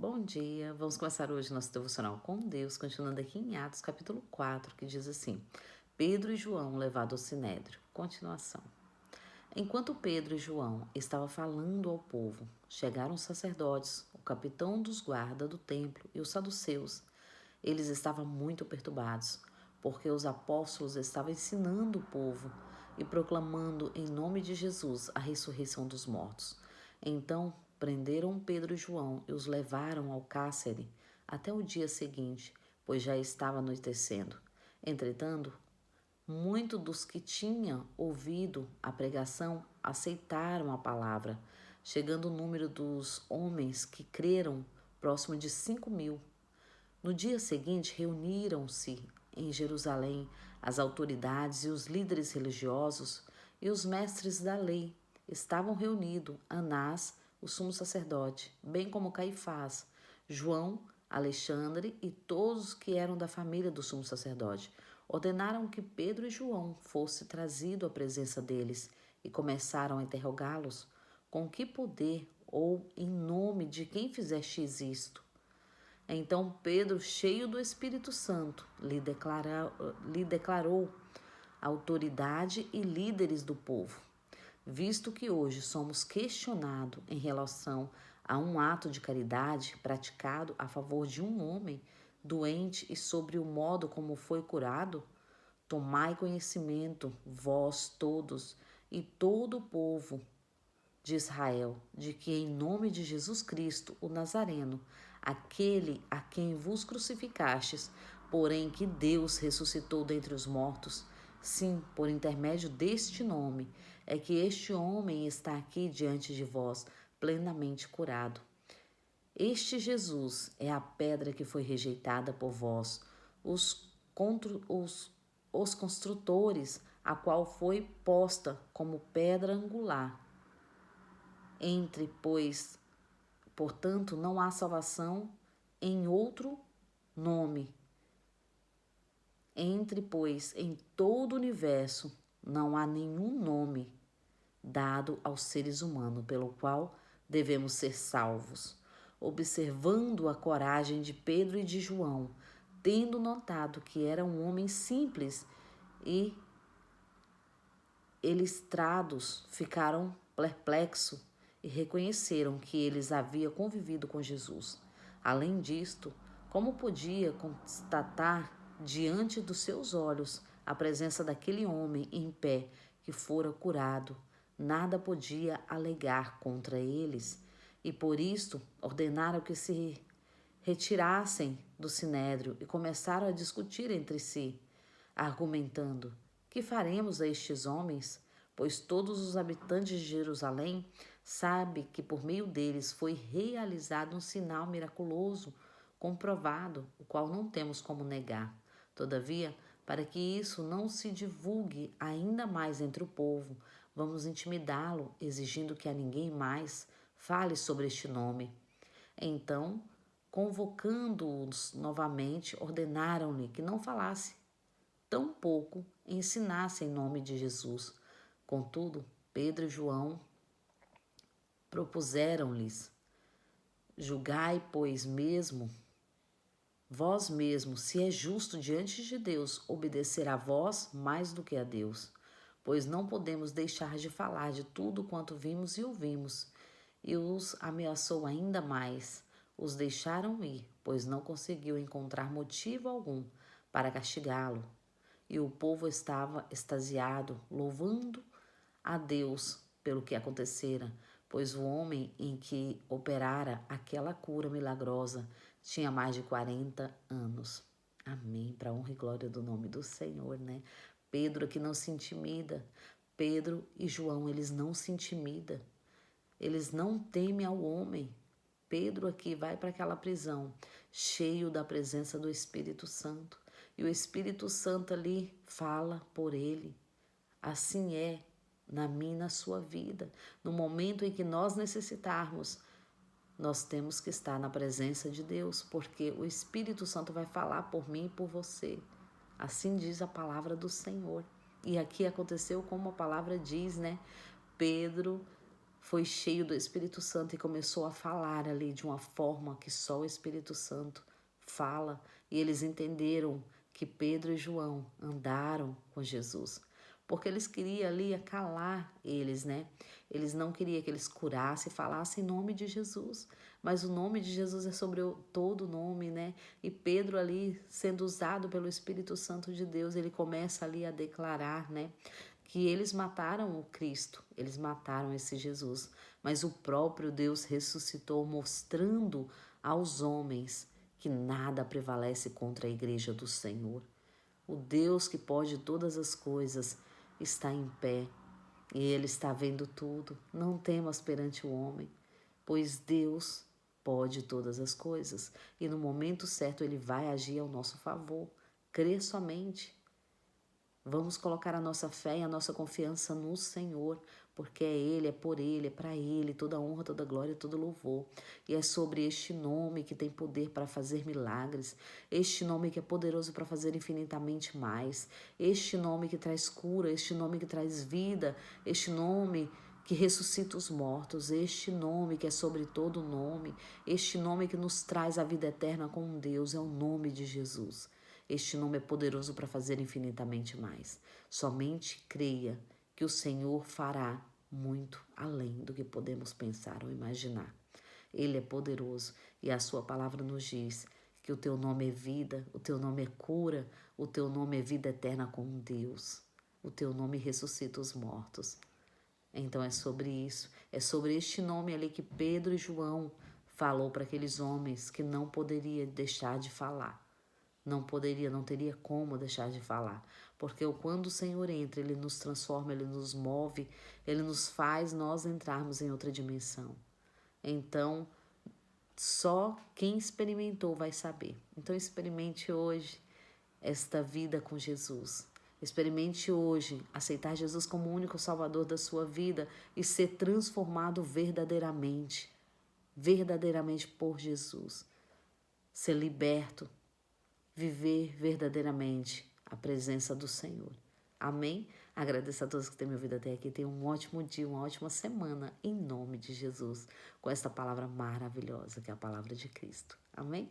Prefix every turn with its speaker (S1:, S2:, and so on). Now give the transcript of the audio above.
S1: Bom dia, vamos começar hoje nosso devocional com Deus, continuando aqui em Atos capítulo 4, que diz assim: Pedro e João levados ao sinédrio. Continuação. Enquanto Pedro e João estavam falando ao povo, chegaram os sacerdotes, o capitão dos guardas do templo e os saduceus. Eles estavam muito perturbados, porque os apóstolos estavam ensinando o povo e proclamando em nome de Jesus a ressurreição dos mortos. Então prenderam Pedro e João e os levaram ao cárcere até o dia seguinte, pois já estava anoitecendo. Entretanto, muitos dos que tinham ouvido a pregação aceitaram a palavra, chegando o número dos homens que creram próximo de 5.000. No dia seguinte, reuniram-se em Jerusalém as autoridades e os líderes religiosos e os mestres da lei. Estavam reunidos Anás, o sumo sacerdote, bem como Caifás, João, Alexandre e todos que eram da família do sumo sacerdote. Ordenaram que Pedro e João fossem trazidos à presença deles e começaram a interrogá-los: com que poder ou em nome de quem fizestes isto? Então Pedro, cheio do Espírito Santo, lhe declarou autoridade e líderes do povo. Visto que hoje somos questionados em relação a um ato de caridade praticado a favor de um homem doente e sobre o modo como foi curado, tomai conhecimento, vós todos e todo o povo de Israel, de que em nome de Jesus Cristo, o Nazareno, aquele a quem vos crucificastes, porém que Deus ressuscitou dentre os mortos, sim, por intermédio deste nome, é que este homem está aqui diante de vós, plenamente curado. Este Jesus é a pedra que foi rejeitada por vós, os construtores, a qual foi posta como pedra angular. Portanto, não há salvação em outro nome. Pois, em todo o universo não há nenhum nome dado aos seres humanos pelo qual devemos ser salvos. Observando a coragem de Pedro e de João, tendo notado que era um homem simples e ilustrados, ficaram perplexos e reconheceram que eles haviam convivido com Jesus. Além disto, como podia constatar diante dos seus olhos a presença daquele homem em pé que fora curado, nada podia alegar contra eles, e por isto ordenaram que se retirassem do sinédrio e começaram a discutir entre si, argumentando: que faremos a estes homens? Pois todos os habitantes de Jerusalém sabem que por meio deles foi realizado um sinal miraculoso, comprovado, o qual não temos como negar. Todavia, para que isso não se divulgue ainda mais entre o povo, vamos intimidá-lo, exigindo que a ninguém mais fale sobre este nome. Então, convocando-os novamente, ordenaram-lhe que não falasse, tampouco ensinasse em nome de Jesus. Contudo, Pedro e João propuseram-lhes: julgai, pois vós mesmos, se é justo diante de Deus obedecer a vós mais do que a Deus, pois não podemos deixar de falar de tudo quanto vimos e ouvimos. E os ameaçou ainda mais. Os deixaram ir, pois não conseguiu encontrar motivo algum para castigá-lo. E o povo estava extasiado, louvando a Deus pelo que acontecera, pois o homem em que operara aquela cura milagrosa tinha mais de 40 anos. Amém. Para a honra e glória do nome do Senhor, né? Pedro que não se intimida. Pedro e João, eles não se intimidam. Eles não temem ao homem. Pedro aqui vai para aquela prisão, cheio da presença do Espírito Santo. E o Espírito Santo ali fala por ele. Assim é na minha e na sua vida. No momento em que nós necessitarmos, nós temos que estar na presença de Deus, porque o Espírito Santo vai falar por mim e por você. Assim diz a palavra do Senhor. E aqui aconteceu como a palavra diz, né? Pedro foi cheio do Espírito Santo e começou a falar ali de uma forma que só o Espírito Santo fala. E eles entenderam que Pedro e João andaram com Jesus, porque eles queriam ali calar eles, né? Eles não queriam que eles curassem e falassem em nome de Jesus, mas o nome de Jesus é sobre todo nome, né? E Pedro ali, sendo usado pelo Espírito Santo de Deus, ele começa ali a declarar, né? Que eles mataram o Cristo, eles mataram esse Jesus, mas o próprio Deus ressuscitou, mostrando aos homens que nada prevalece contra a igreja do Senhor. O Deus que pode todas as coisas está em pé e Ele está vendo tudo. Não temas perante o homem, pois Deus pode todas as coisas e no momento certo Ele vai agir ao nosso favor. Crê somente. Vamos colocar a nossa fé e a nossa confiança no Senhor, porque é Ele, é por Ele, é para Ele, toda honra, toda glória, todo louvor. E é sobre este nome que tem poder para fazer milagres, este nome que é poderoso para fazer infinitamente mais, este nome que traz cura, este nome que traz vida, este nome que ressuscita os mortos, este nome que é sobre todo nome, este nome que nos traz a vida eterna com Deus, é o nome de Jesus. Este nome é poderoso para fazer infinitamente mais. Somente creia que o Senhor fará muito além do que podemos pensar ou imaginar. Ele é poderoso e a sua palavra nos diz que o teu nome é vida, o teu nome é cura, o teu nome é vida eterna com Deus. O teu nome ressuscita os mortos. Então é sobre isso, é sobre este nome ali que Pedro e João falou para aqueles homens que não poderia deixar de falar. Não teria como deixar de falar. Porque quando o Senhor entra, Ele nos transforma, Ele nos move, Ele nos faz nós entrarmos em outra dimensão. Então, só quem experimentou vai saber. Então, experimente hoje esta vida com Jesus. Experimente hoje aceitar Jesus como o único Salvador da sua vida e ser transformado verdadeiramente por Jesus. Ser liberto, viver verdadeiramente a presença do Senhor. Amém? Agradeço a todos que têm me ouvido até aqui. Tenham um ótimo dia, uma ótima semana, em nome de Jesus, com esta palavra maravilhosa que é a palavra de Cristo. Amém?